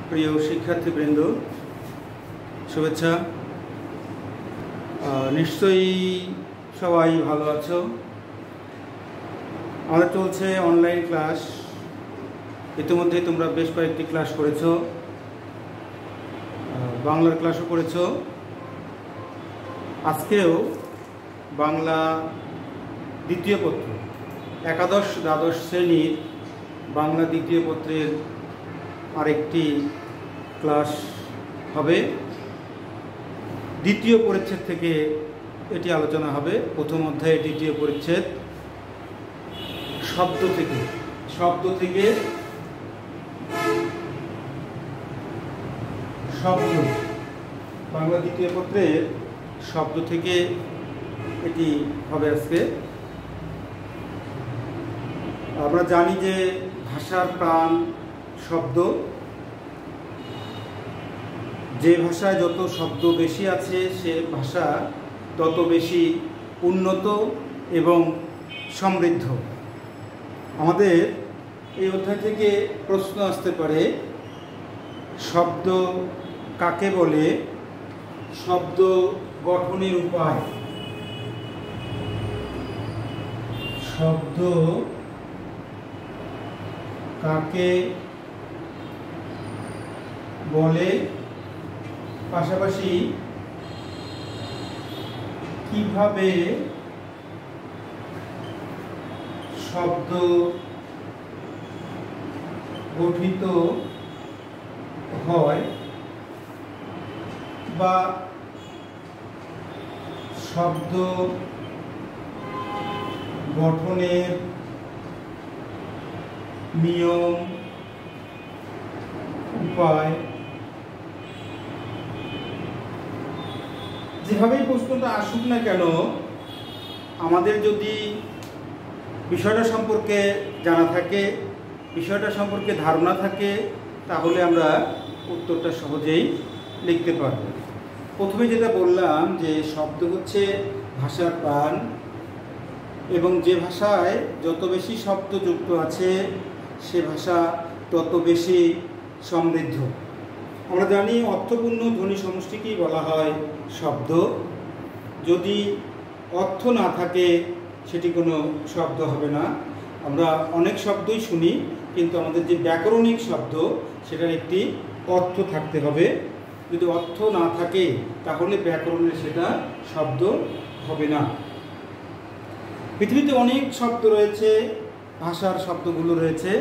প্রিয় শিক্ষার্থীবৃন্দ, শুভেচ্ছা। নিশ্চয়ই সবাই ভালো আছো। আমাদের চলছে অনলাইন ক্লাস। ইতিমধ্যে তোমরা বেশ কয়েকটি ক্লাস করেছো, বাংলার ক্লাসও করেছো। আজকেও বাংলা দ্বিতীয় পত্র, একাদশ দ্বাদশ শ্রেণীর বাংলা দ্বিতীয় পত্রের আরেকটি ক্লাস হবে। দ্বিতীয় পরিচ্ছেদ থেকে এটি আলোচনা হবে। প্রথম অধ্যায়ে দ্বিতীয় পরিচ্ছেদ, শব্দ থেকে শব্দ বাংলা দ্বিতীয় পত্রের শব্দ থেকে এটি হবে আজকে। আমরা জানি যে ভাষার প্রাণ শব্দ। যে ভাষায় যত শব্দ বেশি আছে সে ভাষা তত বেশি উন্নত এবং সমৃদ্ধ। আমাদের এই অধ্যায় থেকে প্রশ্ন আসতে পারে, শব্দ কাকে বলে, শব্দ গঠনের উপায়, শব্দ কাকে বলে, পাশাপাশি কিভাবে শব্দ গঠিত হয় বা শব্দ গঠনের নিয়ম, উপায়। যেভাবেই প্রশ্নটা আসুক না কেন, আমাদের যদি বিষয়টা সম্পর্কে জানা থাকে, বিষয়টা সম্পর্কে ধারণা থাকে, তাহলে আমরা উত্তরটা সহজেই লিখতে পারব। প্রথমে যেটা বললাম যে শব্দ হচ্ছে ভাষার প্রাণ, এবং যে ভাষায় যত বেশি শব্দ যুক্ত আছে সে ভাষা তত বেশি সমৃদ্ধ। আমরা জানি অর্থপূর্ণ ধ্বনি সমষ্টিকেই বলা হয় শব্দ। যদি অর্থ না থাকে সেটি কোনো শব্দ হবে না। আমরা অনেক শব্দই শুনি, কিন্তু আমাদের যে ব্যাকরণিক শব্দ সেটার একটি অর্থ থাকতে হবে। যদি অর্থ না থাকে তাহলে ব্যাকরণের সেটা শব্দ হবে না। পৃথিবীতে অনেক শব্দ রয়েছে, ভাষার শব্দগুলো রয়েছে।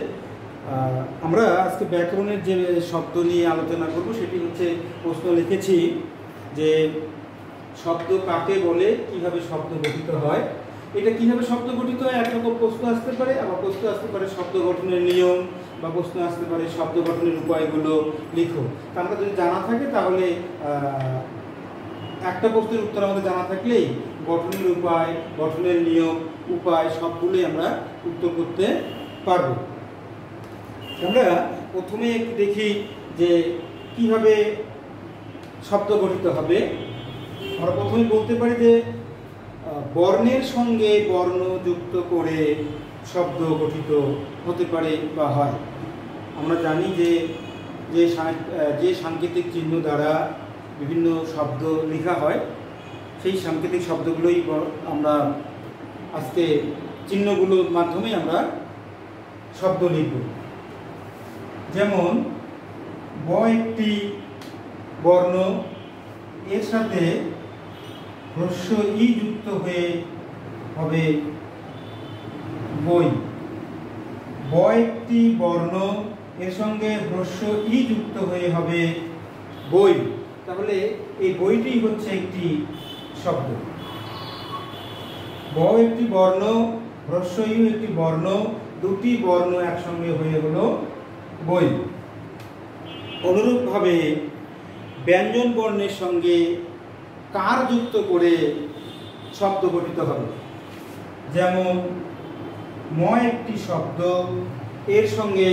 আমরা আজকে ব্যাকরণের যে শব্দ নিয়ে আলোচনা করব সেটি হচ্ছে, প্রশ্ন লিখেছি যে শব্দ কাকে বলে, কিভাবে শব্দ গঠিত হয়। এটা কিভাবে শব্দ গঠিত হয় একরকম প্রশ্ন আসতে পারে, আবার প্রশ্ন আসতে পারে শব্দ গঠনের নিয়ম, বা প্রশ্ন আসতে পারে শব্দ গঠনের উপায়গুলো লিখো। তা আমরা যদি জানা থাকে তাহলে একটা প্রশ্নের উত্তর আমাদের জানা থাকলেই গঠনের উপায়, গঠনের নিয়ম, উপায় সবগুলোই আমরা উত্তর করতে পারব। আমরা প্রথমে একটু দেখি যে কিভাবে শব্দ গঠিত হবে। আমরা প্রথমে বলতে পারি যে বর্ণের সঙ্গে বর্ণ যুক্ত করে শব্দ গঠিত হতে পারে বা হয়। আমরা জানি যে সাংকেতিক চিহ্ন দ্বারা বিভিন্ন শব্দ লেখা হয়, সেই সাংকেতিক শব্দগুলোই আমরা আজকে চিহ্নগুলোর মাধ্যমে আমরা শব্দ লিখব। যেমন ব একটি বর্ণ, এর সাথে হ্রস্ব ই যুক্ত হয়ে হবে বই। ব একটি বর্ণ, এর সঙ্গে হ্রস্ব ই যুক্ত হয়ে হবে বই। তাহলে এই বইটি হচ্ছে একটি শব্দ। ব একটি বর্ণ, হ্রস্ব ইউ একটি বর্ণ, দুটি বর্ণ একসঙ্গে হয়ে হলো বই। অনুরূপভাবে ব্যঞ্জন বর্ণের সঙ্গে কার যুক্ত করে শব্দ গঠিত হবে। যেমন ম একটি শব্দ, এর সঙ্গে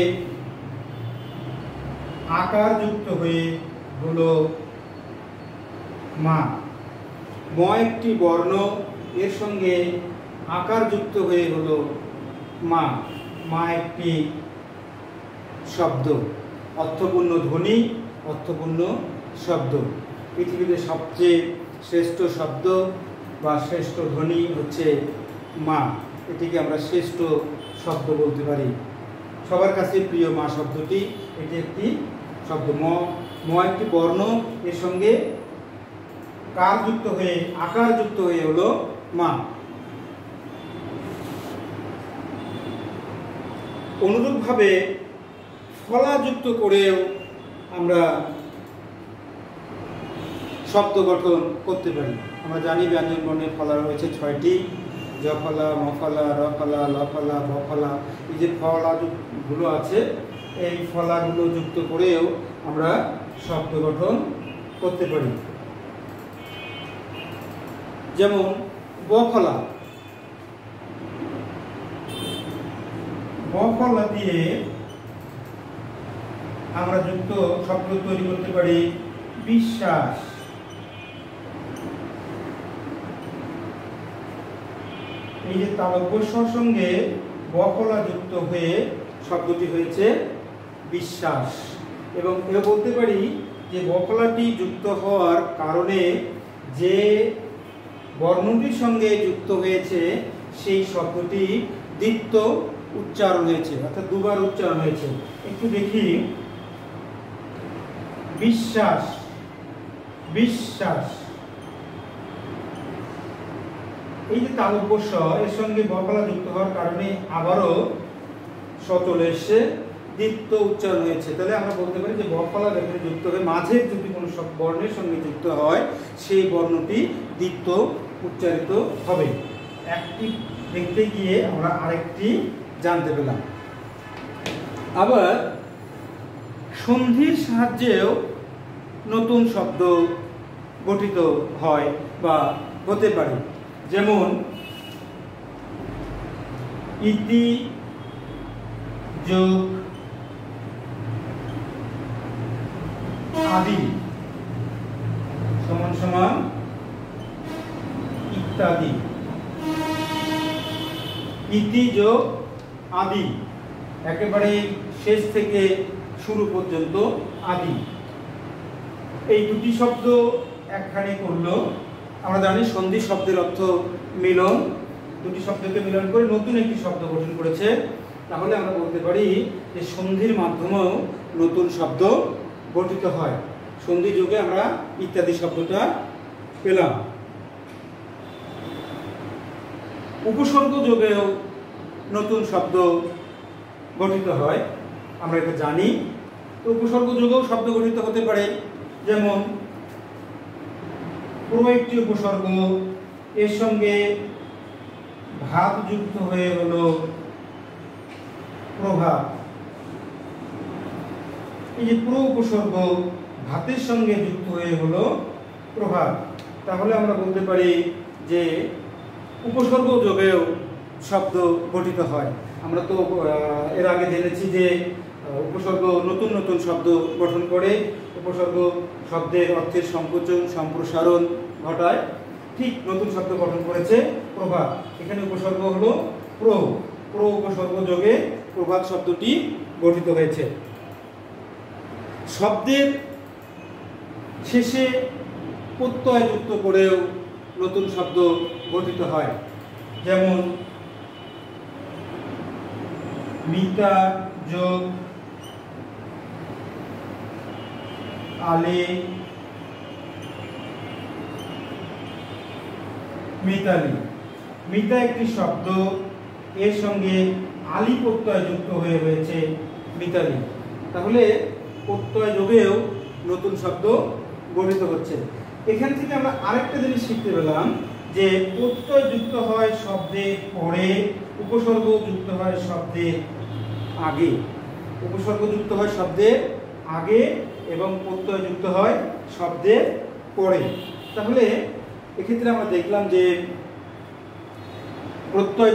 আকার যুক্ত হয়ে হলো মা। ম একটি বর্ণ, এর সঙ্গে আকার যুক্ত হয়ে হলো মা। মা একটি শব্দ। অর্থপূর্ণ ধ্বনি, অর্থপূর্ণ শব্দ। পৃথিবীতে সবচেয়ে শ্রেষ্ঠ শব্দ বা শ্রেষ্ঠ ধ্বনি হচ্ছে মা। এটিকে আমরা শ্রেষ্ঠ শব্দ বলতে পারি। সবার কাছে প্রিয় মা শব্দটি, এটি একটি শব্দ। ম একটি বর্ণ, এর সঙ্গে কার যুক্ত হয়ে, আকার যুক্ত হয়ে হলো মা। অনুরূপভাবে ফলা যুক্ত করেও আমরা শব্দ গঠন করতে পারি। আমরা জানি ব্যঞ্জন বর্ণের ফলা রয়েছে 6টি, জ ফলা, ম ফলা, র ফলা, ল ফলা, ব ফলা। এই যে ফলাগুলো আছে, এই ফলাগুলো যুক্ত করেও আমরা শব্দ গঠন করতে পারি। যেমন ব ফলা, ব ফলা দিয়ে আমরা যুক্ত শব্দ তৈরি করতে পারি বিশ্বাস। এই যে তালব্যস্বর সঙ্গে ব ফলা যুক্ত হয়ে শব্দটি হয়েছে বিশ্বাস। এবং এও বলতে পারি যে ব ফলাটি যুক্ত হওয়ার কারণে যে বর্ণটির সঙ্গে যুক্ত হয়েছে সেই শব্দটি দ্বিত্ব উচ্চারণ হয়েছে, অর্থাৎ দুবার উচ্চারণ হয়েছে। একটু দেখি, বিশ্বাস, বিশ্বাস। এই যে তালব্যস্ব, এর সঙ্গে ব ফলা যুক্ত হওয়ার কারণে আবারও স চলে এসে দ্বিত্ব উচ্চারণ হয়েছে। তাহলে আমরা বলতে পারি যে ব ফলা এখানে যুক্ত হয়ে মাঝে যদি কোনো বর্ণের সঙ্গে যুক্ত হয়, সেই বর্ণটি দ্বিত্ব উচ্চারিত হবে। একটি দেখতে গিয়ে আমরা আরেকটি জানতে পেলাম। আবার সন্ধির সাহায্যেও নতুন শব্দ গঠিত হয় বা হতে পারে। যেমন ইতি যোগ আদি সমান সমান ইত্যাদি। ইতি যোগ আদি, একেবারে শেষ থেকে শুরু পর্যন্ত আদি। এই দুটি শব্দ একখানে করলো। আমরা জানি সন্ধি শব্দের অর্থ মিলন। দুটি শব্দকে মিলন করে নতুন একটি শব্দ গঠন করেছে। তাহলে আমরা বলতে পারি যে সন্ধির মাধ্যমেও নতুন শব্দ গঠিত হয়। সন্ধি যোগে আমরা ইত্যাদি শব্দটা পেলাম। উপসর্গ যোগেও নতুন শব্দ গঠিত হয়, আমরা এটা জানি। তো উপসর্গ যোগেও শব্দ গঠিত হতে পারে। যেমন প্র একটি উপসর্গ, এর সঙ্গে ভাব যুক্ত হয়ে হলো প্রভাব। এই যে প্র উপসর্গ ভাতের সঙ্গে যুক্ত হয়ে হলো প্রভাব। তাহলে আমরা বলতে পারি যে উপসর্গ যোগেও শব্দ গঠিত হয়। আমরা তো এর আগে জেনেছি যে উপসর্গ নতুন নতুন শব্দ গঠন করে, উপসর্গ শব্দের অর্থের সংকোচন সম্প্রসারণ ঘটায়। ঠিক নতুন শব্দ গঠন করেছে প্রভাত। এখানে উপসর্গ হলো প্র, প্র উপসর্গ যোগে প্রভাত শব্দটি গঠিত হয়েছে। শব্দের শেষে প্রত্যয় যুক্ত করেও নতুন শব্দ গঠিত হয়। যেমন মিতা যোগ আলে মিতালি। মিতা একটি শব্দ, এর সঙ্গে আলি প্রত্যয় যুক্ত হয়ে হয়েছে মিতালি। তাহলে প্রত্যয় যোগেও নতুন শব্দ গঠিত হচ্ছে। এখান থেকে আমরা আরেকটা জিনিস শিখতে পেলাম যে প্রত্যয় যুক্ত হয় শব্দের পরে, উপসর্গ যুক্ত হয় শব্দের আগে। উপসর্গ যুক্ত হয় শব্দের আগে এবং প্রত্যয় যুক্ত হয় শব্দের পরে। তাহলে এক্ষেত্রে আমরা দেখলাম যে প্রত্যয়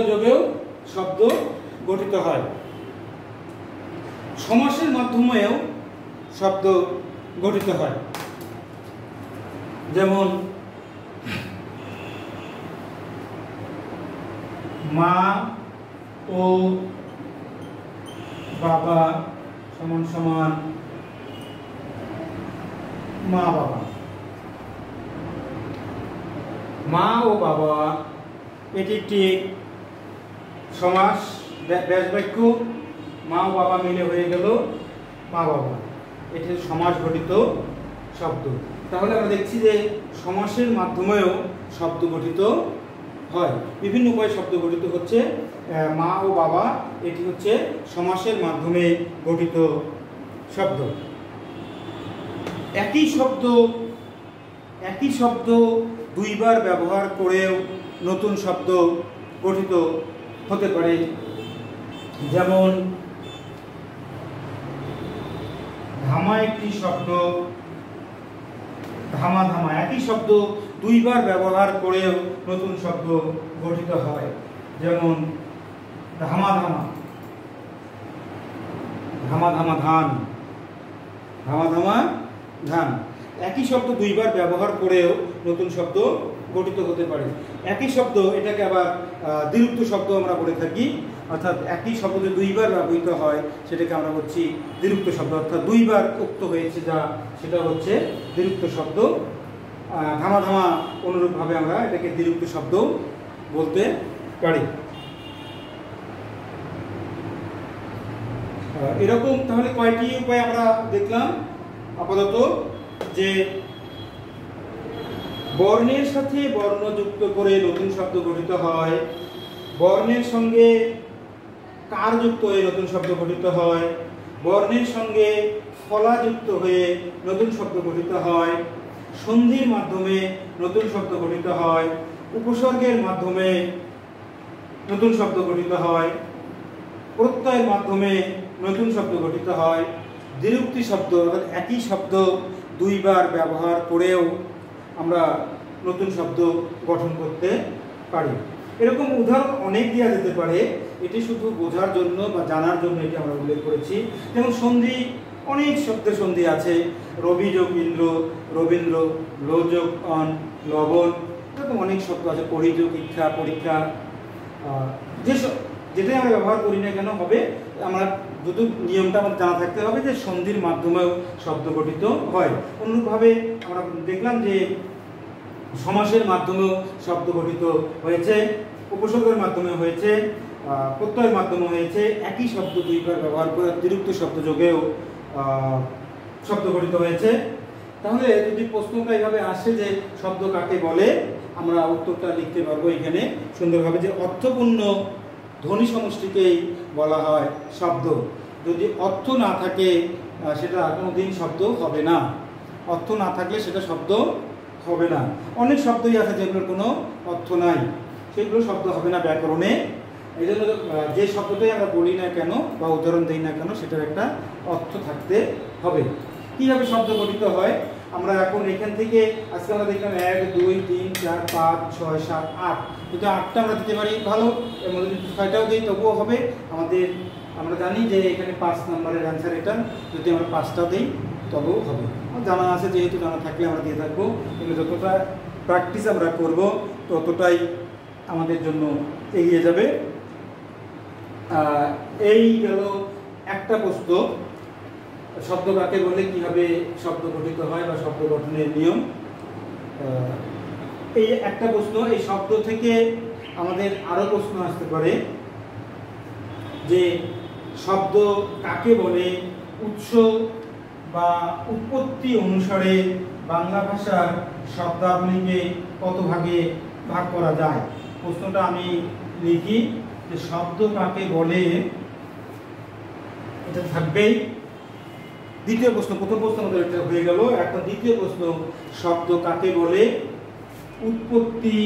যোগেও শব্দ গঠিত হয়। সমাসের মাধ্যমেও শব্দ গঠিত হয়। যেমন মা ও বাবা সমান সমান মা বাবা। মা ও বাবা এটি একটি সমাস ব্যাস বাক্য। মা ও বাবা মিলে হয়ে গেল মা বাবা, এটি সমাস গঠিত শব্দ। তাহলে আমরা দেখছি যে সমাসের মাধ্যমেও শব্দ গঠিত হয়, বিভিন্ন উপায়ে শব্দ গঠিত হচ্ছে। মা ও বাবা এটি হচ্ছে সমাসের মাধ্যমে গঠিত শব্দ। একই শব্দ দুইবার ব্যবহার করেও নতুন শব্দ গঠিত হতে পারে। যেমন ধামা একটি শব্দ, ধামা ধামা একই শব্দ দুইবার ব্যবহার করেও নতুন শব্দ গঠিত হয়। যেমন ধামা ধামা, ধামা ধামা ধান, ধামা ধামা ধান। একই শব্দ দুইবার ব্যবহার করেও নতুন শব্দ গঠিত হতে পারে। একই শব্দ, এটাকে আবার দ্বিরুক্ত শব্দ আমরা বলে থাকি, অর্থাৎ একই শব্দ যদি দুইবার ব্যবহৃত হয় সেটাকে আমরা বলছি দ্বিরুক্ত শব্দ, অর্থাৎ দুইবার উক্ত হয়েছে যা, সেটা হচ্ছে দ্বিরুক্ত শব্দ। ধামা ধামা অনুরূপভাবে আমরা এটাকে দ্বিরুক্ত শব্দ বলতে পারি। এরকম তাহলে কয়টি উপায় আমরা দেখলাম আপাতত, যে বর্ণের সাথে বর্ণ যুক্ত করে নতুন শব্দ গঠিত হয়, বর্ণের সঙ্গে কার যুক্ত হয়ে নতুন শব্দ গঠিত হয়, বর্ণের সঙ্গে ফলা যুক্ত হয়ে নতুন শব্দ গঠিত হয়, সন্ধির মাধ্যমে নতুন শব্দ গঠিত হয়, উপসর্গের মাধ্যমে নতুন শব্দ গঠিত হয়, প্রত্যয়ের মাধ্যমে নতুন শব্দ গঠিত হয়, দ্বিরুক্তি শব্দ অর্থাৎ একই শব্দ দুইবার ব্যবহার করেও আমরা নতুন শব্দ গঠন করতে পারি। এরকম উদাহরণ অনেক দেওয়া যেতে পারে, এটি শুধু বোঝার জন্য বা জানার জন্য এটি আমরা উল্লেখ করেছি। যেমন সন্ধি, অনেক শব্দের সন্ধি আছে, রবি যোগ ইন্দ্র, রবীন্দ্র, লো যোগ অন, লবণ, এরকম অনেক শব্দ আছে, পরিযোগ ইচ্ছা, পরীক্ষা। যেটাই আমরা ব্যবহার করি না কেন হবে, আমরা শুধু নিয়মটা আমাদের জানা থাকতে হবে যে সন্ধির মাধ্যমেও শব্দ গঠিত হয়। অনুরূপভাবে আমরা দেখলাম যে সমাসের মাধ্যমেও শব্দ গঠিত হয়েছে, উপসর্গের মাধ্যমে হয়েছে, প্রত্যয়ের মাধ্যমে হয়েছে। একই শব্দ দুইবার ব্যবহার করে অতিরিক্ত শব্দ যোগেও শব্দ গঠিত হয়েছে। তাহলে যদি প্রশ্নটা এইভাবে আসে যে শব্দ কাকে বলে, আমরা উত্তরটা লিখতে পারবো এখানে সুন্দরভাবে, যে অর্থপূর্ণ ধ্বনি সমষ্টিকেই বলা হয় শব্দ। যদি অর্থ না থাকে সেটা কোনোদিন শব্দ হবে না, অর্থ না থাকলে সেটা শব্দ হবে না। অনেক শব্দই আছে যেগুলোর কোনো অর্থ নাই, সেগুলো শব্দ হবে না ব্যাকরণে। এই জন্য যে শব্দটাই আমরা বলি না কেন বা উদাহরণ দিই না কেন, সেটার একটা অর্থ থাকতে হবে। কীভাবে শব্দ গঠিত হয় আমরা এখন এখান থেকে আজকে আমরা দেখলাম 1 2 3 4 5 6 7 8, যদি 8টা আমরা দিতে পারি ভালো, এর মধ্যে যদি 6টাও দিই তবুও হবে। আমরা জানি যে এখানে 5 নম্বরের অ্যান্সার এটা, যদি আমরা 5টা দিই তবুও হবে। জানা আছে, যেহেতু জানা থাকলে আমরা দিয়ে থাকবো, কিন্তু যতটা প্র্যাকটিস আমরা করব ততটাই আমাদের জন্য এগিয়ে যাবে। এই গেল একটা প্রশ্ন, শব্দ কাকে বলে, কিভাবে শব্দ গঠিত হয় বা শব্দ গঠনের নিয়ম। এই একটা প্রশ্ন। এই শব্দ থেকে আমাদের আরো প্রশ্ন আসতে পারে যে শব্দ কাকে বলে, উৎস বা উৎপত্তি অনুসারে বাংলা ভাষার শব্দাবলীকে কত ভাগে ভাগ করা যায়। প্রশ্নটা আমি লিখি যে শব্দ কাকে বলে, এটা থাকবেই। দ্বিতীয় প্রশ্ন, প্রথম প্রশ্ন আমাদের এটা হয়ে গেল, এখন দ্বিতীয় প্রশ্ন, শব্দ কাকে বলে, উৎপত্তি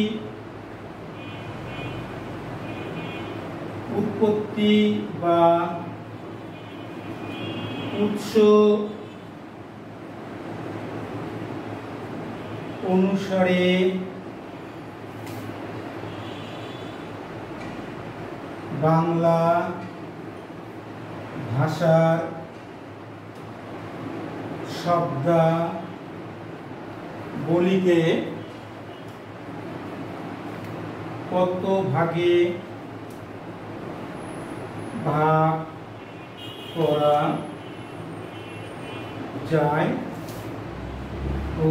বা উৎস অনুসারে বাংলা ভাষার শব্দাবলীকে কত ভাগে ভাগ করা যায় ও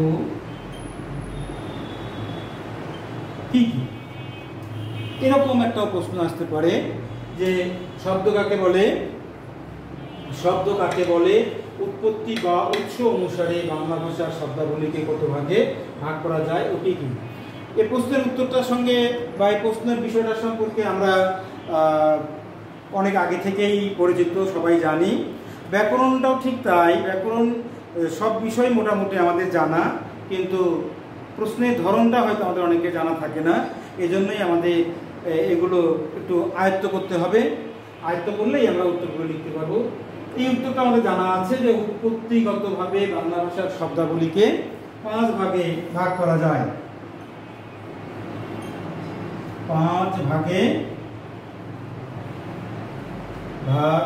কি কি? এরকম একটা প্রশ্ন আসতে পারে যে শব্দ কাকে বলে? শব্দ কাকে বলে? উৎপত্তি বা উৎস অনুসারে বাংলা ভাষার শব্দাবলীকে কত ভাগে ভাগ করা যায় ও কি কি? এই প্রশ্নের উত্তরটার সঙ্গে বা এই প্রশ্নের বিষয়টার সম্পর্কে আমরা অনেক আগে থেকেই পরিচিত, সবাই জানি। ব্যাকরণটাও ঠিক তাই। ব্যাকরণ সব বিষয় মোটামুটি আমাদের জানা, কিন্তু প্রশ্নের ধরনটা হয়তো আমাদের অনেকে জানা থাকে না। এজন্যই আমাদের এগুলো একটু আয়ত্ত করতে হবে। আয়ত্ত করলেই আমরা উত্তরগুলো লিখতে পারবো। এই উত্তরটা আমাদের জানা আছে যে উৎপত্তিগতভাবে বাংলা ভাষার শব্দাবলীকে 5 ভাগে ভাগ করা যায়। 5 ভাগে ভাগ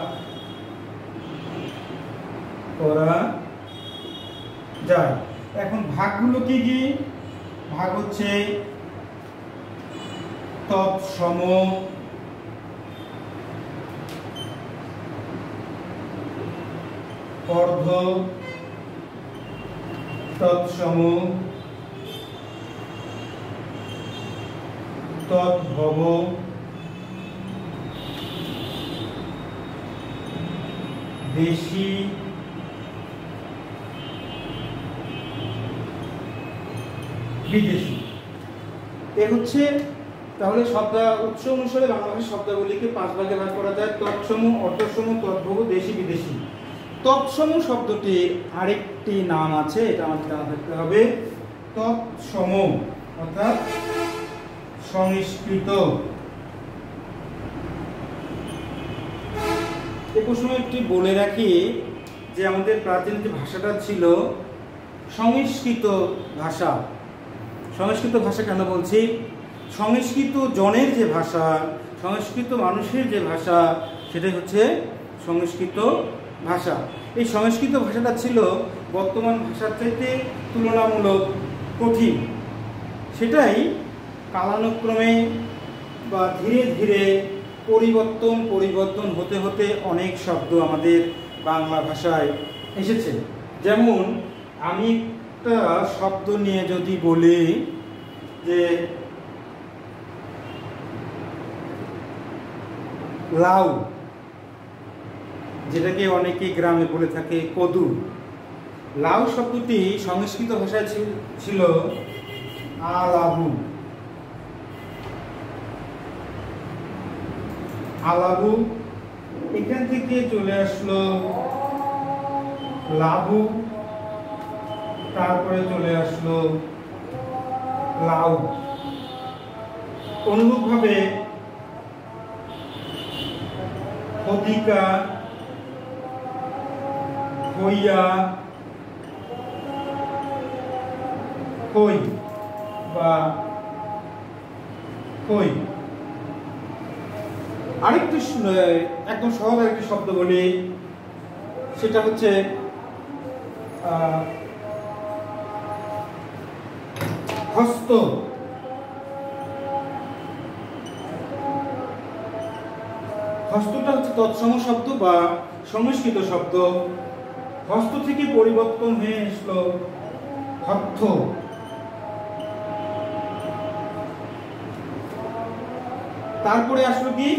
করা যায়। এখন ভাগগুলো কি কি? ভাগ হচ্ছে তৎসম, অর্ধ তৎসম, তদ্ভব, দেশি, বিদেশি। এ হচ্ছে তাহলে শব্দ উৎস অনুসারে বাংলা ভাষার শব্দাবলীকে 5 ভাগে ভাগ করা যায়। তৎসম, অর্ধসম, তদ্ভব, দেশি, বিদেশি। তৎসম শব্দটির আরেকটি নাম আছে, এটা আমাদের জানা থাকতে হবে। তৎসম অর্থাৎ সংস্কৃত। এ প্রসঙ্গে একটি বলে রাখি যে আমাদের প্রাচীন যে ভাষাটা ছিল সংস্কৃত ভাষা। সংস্কৃত ভাষা কেন বলছি? সংস্কৃত জনের যে ভাষা, সংস্কৃত মানুষের যে ভাষা, সেটাই হচ্ছে সংস্কৃত ভাষা। এই সংস্কৃত ভাষাটা ছিল বর্তমান ভাষার চাইতে তুলনামূলক কঠিন। সেটাই কালানুক্রমে বা ধীরে ধীরে পরিবর্তন হতে হতে অনেক শব্দ আমাদের বাংলা ভাষায় এসেছে। যেমন আমি একটা শব্দ নিয়ে যদি বলি যে লাউ, যেটাকে অনেকে গ্রামে বলে থাকে কদু। লাউ শব্দটি সংস্কৃত ভাষায় ছিল আলাবু। আলাবু, এখান থেকে চলে আসলো লাবু, তারপরে চলে আসলো লাউ। অনুরূপভাবে ফতিকা, খইয়া, খই বা খই। আরেকটি একদম সহজ আরেকটি শব্দ বলি, সেটা হচ্ছে হস্ত। হস্তটা হচ্ছে তৎসম শব্দ বা সংস্কৃত শব্দ। হস্ত থেকে পরিবর্তন হয়ে আসলো হস্ত। তারপরে আসলো কি?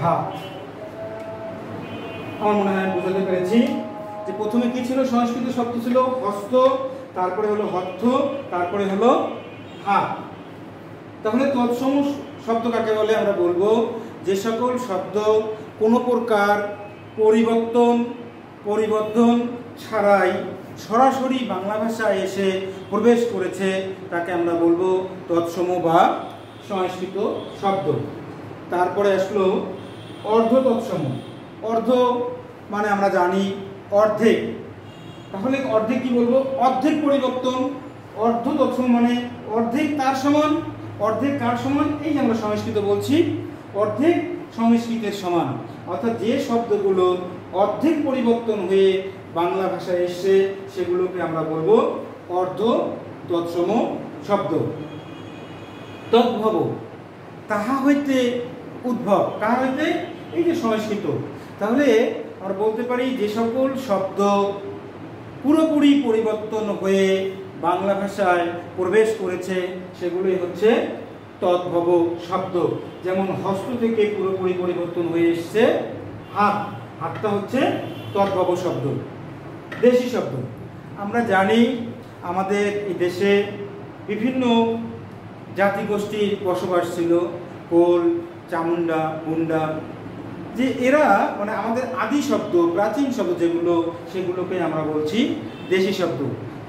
হাত। আমার মনে হয় বুঝাতে পেরেছি যে প্রথমে কি ছিল? সংস্কৃত শব্দ ছিল হস্ত, তারপরে হলো হস্ত, তারপরে হলো হাত। তাহলে তৎসম শব্দ কাকে বলে? আমরা বলবো যে সকল শব্দ কোনো প্রকার পরিবর্তন ছাড়াই সরাসরি বাংলা ভাষায় এসে প্রবেশ করেছে তাকে আমরা বলবো তৎসম বা সংস্কৃত শব্দ। তারপরে আসলো অর্ধ তৎসম। অর্ধ মানে আমরা জানি অর্ধেক। তাহলে অর্ধেক কি বলবো? অর্ধেক পরিবর্তন। অর্ধ তৎসম মানে অর্ধেক তার সমান। অর্ধেক কার সমান? এই যে আমরা সংস্কৃত বলছি, অর্ধেক সংস্কৃতের সমান। অর্থাৎ যে শব্দগুলো অর্ধেক পরিবর্তন হয়ে বাংলা ভাষায় এসছে সেগুলোকে আমরা বলবো অর্ধ তৎসম শব্দ। তদ্ভব, তাহা হইতে উদ্ভব। কাহা হইতে? এই যে সংস্কৃত, তাহলে আমরা বলতে পারি যে সকল শব্দ পুরোপুরি পরিবর্তন হয়ে বাংলা ভাষায় প্রবেশ করেছে সেগুলোই হচ্ছে তদ্ভব শব্দ। যেমন হস্ত থেকে পুরোপুরি পরিবর্তন হয়ে এসছে হাত, হাতটা হচ্ছে তদ্ভব শব্দ। দেশি শব্দ, আমরা জানি আমাদের এই দেশে বিভিন্ন জাতিগোষ্ঠীর বসবাস ছিল, কোল, চামুন্ডা, মুন্ডা, যে এরা মানে আমাদের আদি শব্দ, প্রাচীন শব্দ যেগুলো, সেগুলোকে আমরা বলছি দেশি শব্দ।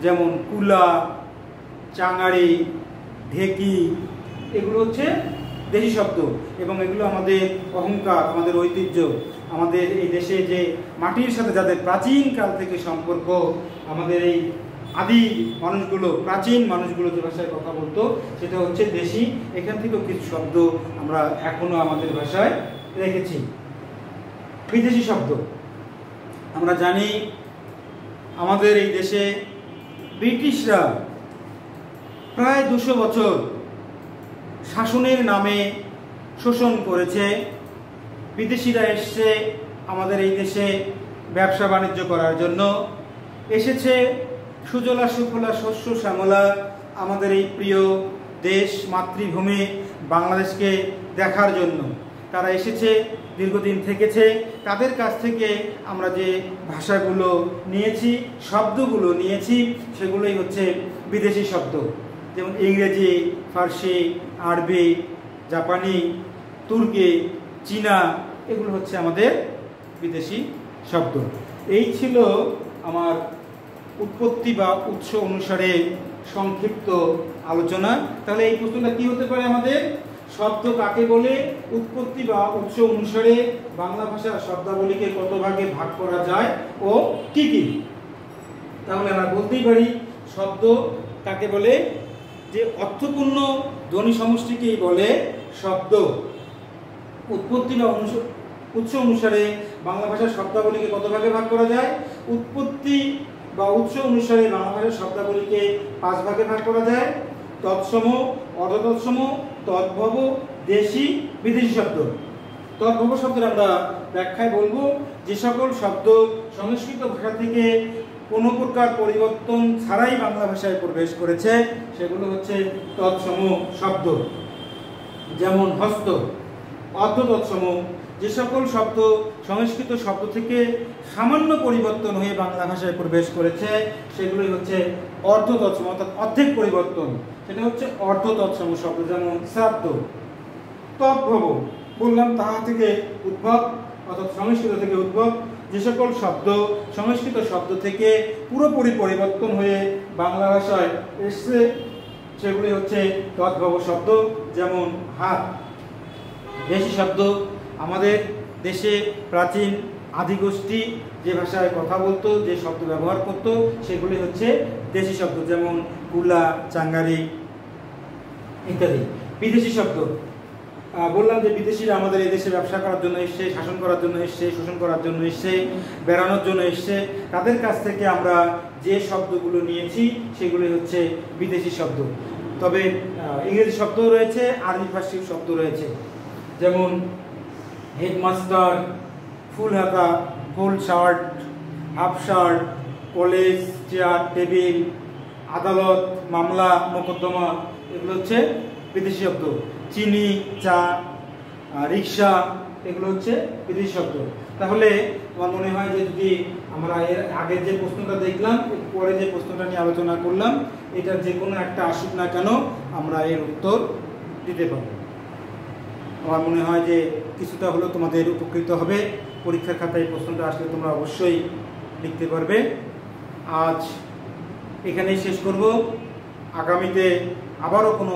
যেমন কুলা, চাঙারি, ঢেকি, এগুলো হচ্ছে দেশি শব্দ এবং এগুলো আমাদের অহংকার, আমাদের ঐতিহ্য। আমাদের এই দেশে যে মাটির সাথে যাদের প্রাচীন কাল থেকে সম্পর্ক, আমাদের এই আদি মানুষগুলো, প্রাচীন মানুষগুলো যে ভাষায় কথা বলতো সেটা হচ্ছে দেশি। এখান থেকেও কিছু শব্দ আমরা এখনো আমাদের ভাষায় রেখেছি। বিদেশি শব্দ, আমরা জানি আমাদের এই দেশে ব্রিটিশরা প্রায় 200 বছর শাসনের নামে শোষণ করেছে। বিদেশিরা এসছে আমাদের এই দেশে ব্যবসা বাণিজ্য করার জন্য, এসেছে সুজলা সুফলা শস্য শ্যামলা আমাদের এই প্রিয় দেশ, মাতৃভূমি বাংলাদেশকে দেখার জন্য। তারা এসেছে, দীর্ঘদিন থেকেছে, তাদের কাছ থেকে আমরা যে ভাষাগুলো নিয়েছি, শব্দগুলো নিয়েছি, সেগুলোই হচ্ছে বিদেশি শব্দ। যেমন ইংরেজি, ফার্সি, আরবি, জাপানি, তুর্কি, চীনা, এগুলো হচ্ছে আমাদের বিদেশি শব্দ। এই ছিল আমার উৎপত্তি বা উৎস অনুসারে সংক্ষিপ্ত আলোচনা। তাহলে এই প্রশ্নটা কি হতে পারে আমাদের? শব্দ কাকে বলে? উৎপত্তি বা উৎস অনুসারে বাংলা ভাষার শব্দাবলীকে কত ভাগে ভাগ করা যায় ও কি কি? তাহলে আমরা বলতেই পারি শব্দ কাকে বলে? যে অর্থপূর্ণ ধ্বনি সমষ্টিকেই বলে শব্দ। উৎপত্তি বা উৎস অনুসারে বাংলা ভাষার শব্দাবলীকে কত ভাগে ভাগ করা যায়? উৎপত্তি বা উৎস অনুসারে বাংলা ভাষার শব্দাবলীকে 5 ভাগে ভাগ করা যায়। তৎসম, অর্ধতৎসম, তদ্ভব, দেশি, বিদেশি শব্দ। তদ্ভব শব্দের আমরা ব্যাখ্যায় বলবো যে সকল শব্দ সংস্কৃত ভাষা থেকে কোনো প্রকার পরিবর্তন ছাড়াই বাংলা ভাষায় প্রবেশ করেছে সেগুলো হচ্ছে তৎসম শব্দ। যেমন হস্ত। অর্ধতৎসম, যে সকল শব্দ সংস্কৃত শব্দ থেকে সামান্য পরিবর্তন হয়ে বাংলা ভাষায় প্রবেশ করেছে সেগুলোই হচ্ছে অর্ধতৎসম, অর্থাৎ অর্ধেক পরিবর্তন, সেটা হচ্ছে অর্ধতৎসম শব্দ। যেমন শ্রাদ্ধ। তদ্ভব, বললাম তাহা থেকে উদ্ভব, অর্থাৎ সংস্কৃত থেকে উদ্ভব। যে সকল শব্দ সংস্কৃত শব্দ থেকে পুরোপুরি পরিবর্তন হয়ে বাংলা ভাষায় এসছে সেগুলি হচ্ছে তদ্ভব শব্দ। যেমন হাত। দেশি শব্দ, আমাদের দেশে প্রাচীন আদিগোষ্ঠী যে ভাষায় কথা বলতো, যে শব্দ ব্যবহার করতো সেগুলি হচ্ছে দেশি শব্দ। যেমন কুলা, চাঙ্গারি ইত্যাদি। বিদেশি শব্দ, বললাম যে বিদেশিরা আমাদের এই দেশে ব্যবসা করার জন্য এসছে, শাসন করার জন্য এসছে, শোষণ করার জন্য এসছে, বেড়ানোর জন্য এসছে। তাদের কাছ থেকে আমরা যে শব্দগুলো নিয়েছি সেগুলি হচ্ছে বিদেশি শব্দ। তবে ইংরেজি শব্দও রয়েছে, আরবি ফার্সি শব্দ রয়েছে। যেমন হেডমাস্টার, ফুল হাতা, full shirt, half shirt, college, chair, table, আদালত, মামলা, মোকদ্দমা, এগুলো হচ্ছে বিদেশি শব্দ। চিনি, চা, রিক্সা, এগুলো হচ্ছে বিদেশি শব্দ। তাহলে আমার মনে হয় যে যদি আমরা এর আগের যে প্রশ্নটা দেখলাম, পরে যে প্রশ্নটা নিয়ে আলোচনা করলাম, এটার যে কোনো একটা আসুক না কেন আমরা এর উত্তর দিতে পারব। আমার মনে হয় যে কিছুটা হলেও তোমাদের উপকৃত হবে। পরীক্ষার খাতায় প্রশ্নটা আসলে তোমরা অবশ্যই লিখতে পারবে। আজ এখানেই শেষ করব। আগামীতে আবারও কোনো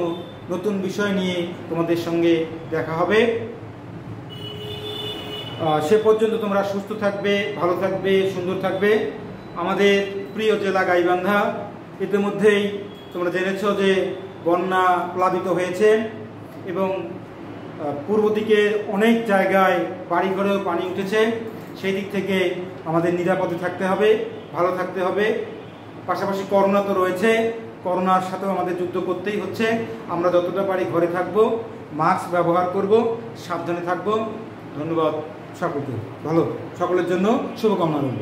নতুন বিষয় নিয়ে তোমাদের সঙ্গে দেখা হবে। সে পর্যন্ত তোমরা সুস্থ থাকবে, ভালো থাকবে, সুন্দর থাকবে। আমাদের প্রিয় জেলা গাইবান্ধা, ইতিমধ্যেই তোমরা জেনেছ যে বন্যা প্লাবিত হয়েছে এবং পূর্ব দিকে অনেক জায়গায় বাড়িঘরেও পানি উঠেছে। সেই দিক থেকে আমাদের নিরাপদে থাকতে হবে, ভালো থাকতে হবে। পাশাপাশি করোনা তো রয়েছে, করোনার সাথেও আমাদের যুদ্ধ করতেই হচ্ছে। আমরা যতটা পারি ঘরে থাকব, মাস্ক ব্যবহার করব, সাবধানে থাকব। ধন্যবাদ সকলকে। ভালো, সকলের জন্য শুভকামনা রইল।